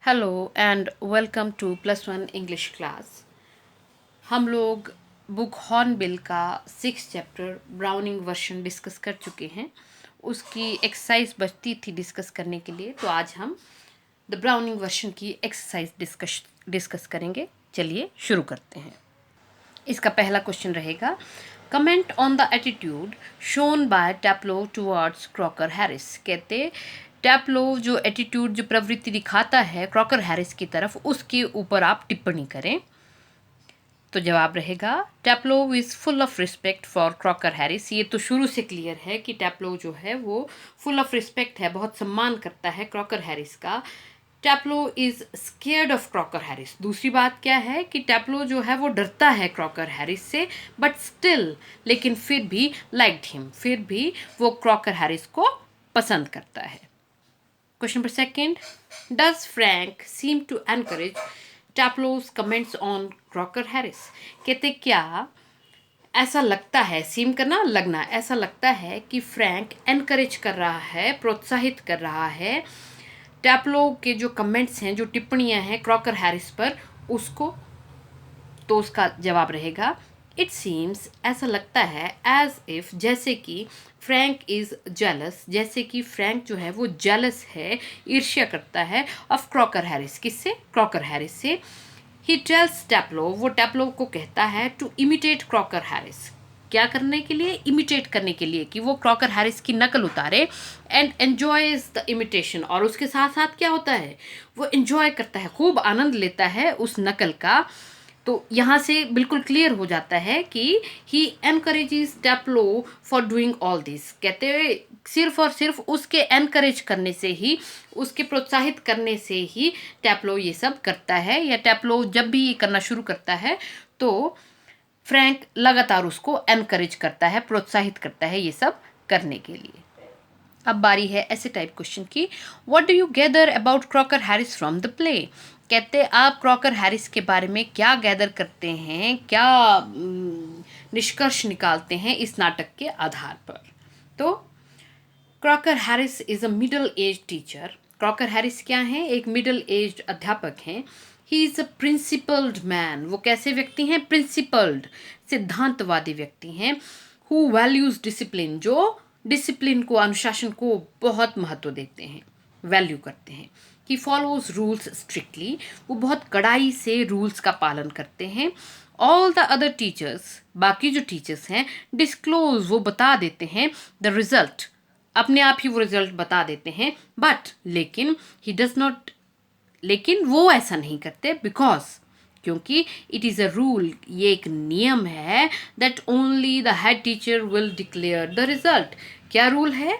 Hello and welcome to +1 English class. हम लोग book hornbill का 6 चैप्टर ब्राउनिंग वर्शन डिस्कस कर चुके हैं। उसकी एक्सरसाइज बचती थी डिस्कस करने के लिए, तो आज हम द ब्राउनिंग वर्शन की एक्सरसाइज डिस्कस करेंगे। चलिए शुरू करते हैं। इसका पहला क्वेश्चन रहेगा, comment on the attitude shown by Taplow towards Crocker Harris. कहते टैप्लो जो एटीट्यूड जो प्रवृत्ति दिखाता है क्रॉकर हैरिस की तरफ, उसके ऊपर आप टिप्पणी करें। तो जवाब रहेगा, Taplow is full of respect for Crocker Harris. ये तो शुरू से क्लियर है कि टैप्लो जो है वो फुल ऑफ रिस्पेक्ट है, बहुत सम्मान करता है क्रॉकर हैरिस का। Taplow is scared of Crocker Harris. दूसरी बात क्या है कि टैप्लो जो है वो डरता है क्रॉकर हैरिस से, बट स्टिल, लेकिन फिर भी लाइक्ड हिम, फिर भी वो क्रॉकर हैरिस को पसंद करता है। Question number second, does Frank seem to encourage Taplow's comments on Crocker Harris. कहते क्या ऐसा लगता है, सीम करना लगना, ऐसा लगता है कि फ्रैंक एनकरेज कर रहा है, प्रोत्साहित कर रहा है टैप्लो के जो कमेंट्स हैं, जो टिप्पणियां हैं क्रॉकर हैरिस पर, उसको। तो उसका जवाब रहेगा, इट सीम्स, ऐसा लगता है, एज इफ, जैसे कि फ्रैंक इज जेलस, जैसे कि फ्रैंक जो है वो जेलस है, ईर्ष्या करता है, ऑफ क्रॉकर हैरिस। किससे? क्रॉकर हैरिस से। ही टेल्स टैप्लो, वो टैप्लो को कहता है टू इमिटेट क्रॉकर हैरिस। क्या करने के लिए? इमिटेट करने के लिए, कि वो क्रॉकर हैरिस की नकल उतारे। एंड एन्जॉयज द इमिटेशन, और उसके साथ साथ क्या होता है, वो एन्जॉय करता है, खूब आनंद लेता है उस नकल का। तो यहाँ से बिल्कुल क्लियर हो जाता है कि he encourages Taplow for doing all this. कहते हुए सिर्फ और सिर्फ उसके एनकरेज करने से ही, उसके प्रोत्साहित करने से ही टैप्लो ये सब करता है, या टैप्लो जब भी ये करना शुरू करता है तो फ्रैंक लगातार उसको एनकरेज करता है, प्रोत्साहित करता है ये सब करने के लिए। अब बारी है ऐसे टाइप क्वेश्चन की, what do you gather about Crocker Harris from the play. कहते आप क्रॉकर हैरिस के बारे में क्या गैदर करते हैं, क्या निष्कर्ष निकालते हैं इस नाटक के आधार पर। तो Crocker Harris is a middle age teacher. Crocker Harris क्या है? एक मिडल एज अध्यापक हैं। He is a principled man. वो कैसे व्यक्ति हैं? प्रिंसिपल्ड, सिद्धांतवादी व्यक्ति हैं। हु वैल्यूज डिसिप्लिन, जो डिसिप्लिन को, अनुशासन को बहुत महत्व देते हैं, वैल्यू करते हैं। ही फॉलोज रूल्स स्ट्रिक्टली, वो बहुत कड़ाई से रूल्स का पालन करते हैं। ऑल द अदर टीचर्स, बाकी जो टीचर्स हैं, डिस्क्लोज, वो बता देते हैं द रिजल्ट, अपने आप ही वो रिजल्ट बता देते हैं। बट लेकिन ही डज नॉट, लेकिन वो ऐसा नहीं करते, बिकॉज, क्योंकि इट इज़ अ रूल, ये एक नियम है, that only the head teacher will declare the result. क्या रूल है?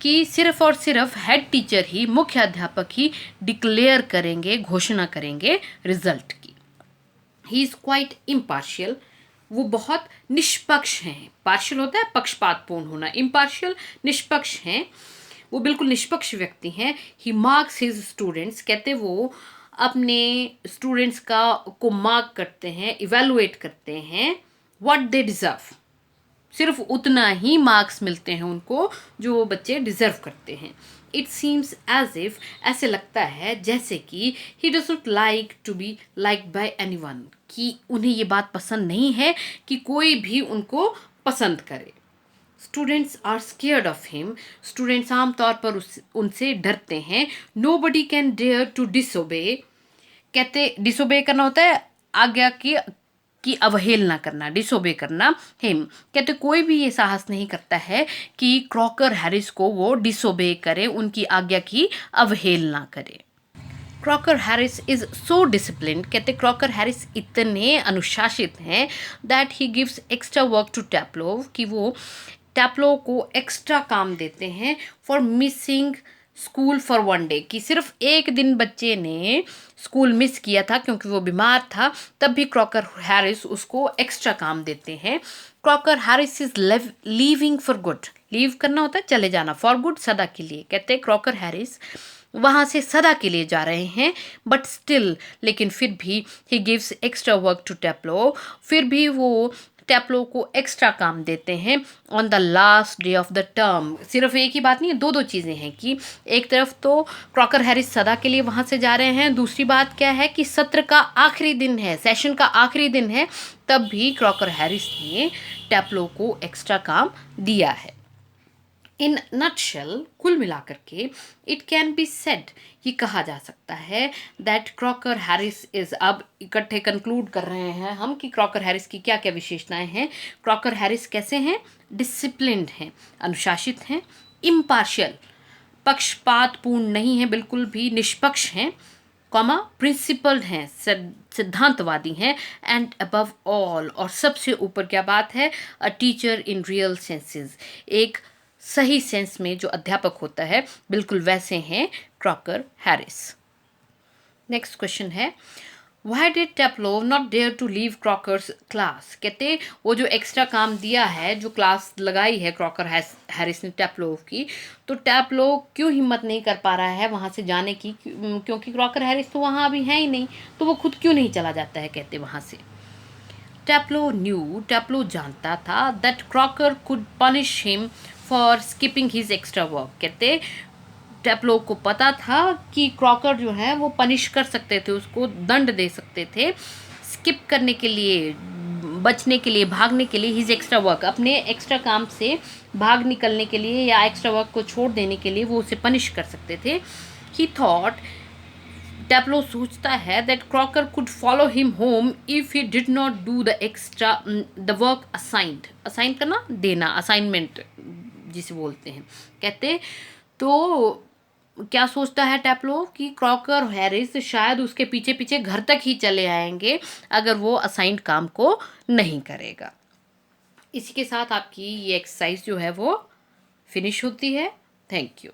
कि सिर्फ और सिर्फ हेड टीचर ही, मुख्य अध्यापक ही डिक्लेयर करेंगे, घोषणा करेंगे रिजल्ट की। ही इज़ क्वाइट इम्पार्शियल, वो बहुत निष्पक्ष हैं। पार्शियल होता है पक्षपातपूर्ण होना, इम्पार्शियल निष्पक्ष हैं, वो बिल्कुल निष्पक्ष व्यक्ति हैं। ही मार्क्स हिज स्टूडेंट्स, कहते वो अपने स्टूडेंट्स का को मार्क करते हैं, इवेलुएट करते हैं, व्हाट दे डिजर्व, सिर्फ उतना ही मार्क्स मिलते हैं उनको जो वो बच्चे डिजर्व करते हैं। इट सीम्स एज इफ, ऐसे लगता है जैसे कि he does not like to be like by anyone, कि उन्हें ये बात पसंद नहीं है कि कोई भी उनको पसंद करे। Students are scared of him, students आमतौर पर उनसे डरते हैं। Nobody can dare to disobey, कहते डिसोबे करना होता है आज्ञा की अवहेलना करना, डिसोबे करना। हिम, कहते कोई भी ये साहस नहीं करता है कि क्रॉकर हैरिस को वो डिसोबे करे, उनकी आज्ञा की अवहेलना करे। Crocker Harris is so discipline, कहते क्रॉकर हैरिस इतने अनुशासित हैं, that he gives extra work to Taplow, कि वो टैप्लो को एक्स्ट्रा काम देते हैं, for missing school for 1 day, कि सिर्फ एक दिन बच्चे ने स्कूल मिस किया था क्योंकि वो बीमार था, तब भी क्रॉकर हैरिस उसको एक्स्ट्रा काम देते हैं। Crocker Harris is leaving for good, leave करना होता है चले जाना, फॉर गुड सदा के लिए। कहते हैं क्रॉकर हैरिस वहाँ से सदा के लिए जा रहे हैं, बट स्टिल, लेकिन फिर भी he gives extra work to Taplow, फिर भी वो टैप्लो को एक्स्ट्रा काम देते हैं on the last day of the term. सिर्फ एक ही बात नहीं है, दो चीज़ें हैं कि एक तरफ तो क्रॉकर हैरिस सदा के लिए वहाँ से जा रहे हैं, दूसरी बात क्या है कि सत्र का आखिरी दिन है, सेशन का आखिरी दिन है, तब भी क्रॉकर हैरिस ने टैप्लो को एक्स्ट्रा काम दिया है। इन नटशेल, कुल मिलाकर के, इट कैन बी सेड, ये कहा जा सकता है दैट क्रॉकर हैरिस इज, अब इकट्ठे कंक्लूड कर रहे हैं हम कि क्रॉकर हैरिस की क्या क्या विशेषताएं हैं। क्रॉकर हैरिस कैसे हैं? डिसिप्लिन्ड हैं, अनुशासित हैं, इम्पार्शियल, पक्षपातपूर्ण नहीं है, बिल्कुल भी निष्पक्ष हैं, कॉमा प्रिंसिपल्ड हैं, सिद्धांतवादी हैं, एंड अबव ऑल, और सबसे ऊपर क्या बात है, a teacher in real senses, एक सही सेंस में जो अध्यापक होता है बिल्कुल वैसे हैं क्रॉकर हैरिस। नेक्स्ट क्वेश्चन है, why did Taplow not dare to leave Crocker's class? कहते वो जो एक्स्ट्रा काम दिया है, जो क्लास लगाई है क्रॉकर हैरिस ने टैप्लो की, तो टैप्लो क्यों हिम्मत नहीं कर पा रहा है वहाँ से जाने की? क्योंकि क्रॉकर हैरिस तो वहाँ अभी है ही नहीं, तो वो खुद क्यों नहीं चला जाता है कहते वहाँ से। टैप्लो न्यू, टैप्लो जानता था that Crocker could punish him for skipping his extra work. कहते टैप्लो को पता था कि क्रॉकर जो है वो पनिश कर सकते थे, उसको दंड दे सकते थे स्किप करने के लिए, बचने के लिए, भागने के लिए, हिज एक्स्ट्रा वर्क, अपने एक्स्ट्रा काम से भाग निकलने के लिए या एक्स्ट्रा वर्क को छोड़ देने के लिए वो उसे पनिश कर सकते थे। ही थॉट, टैप्लो सोचता है that Crocker could follow him home if he did not do the extra the work assigned, assign करना, देना, असाइनमेंट जिसे बोलते हैं। कहते तो क्या सोचता है टैप्लो कि क्रॉकर हैरिस शायद उसके पीछे पीछे घर तक ही चले आएंगे अगर वो असाइंड काम को नहीं करेगा। इसी के साथ आपकी ये एक्सरसाइज जो है वो फिनिश होती है। Thank you.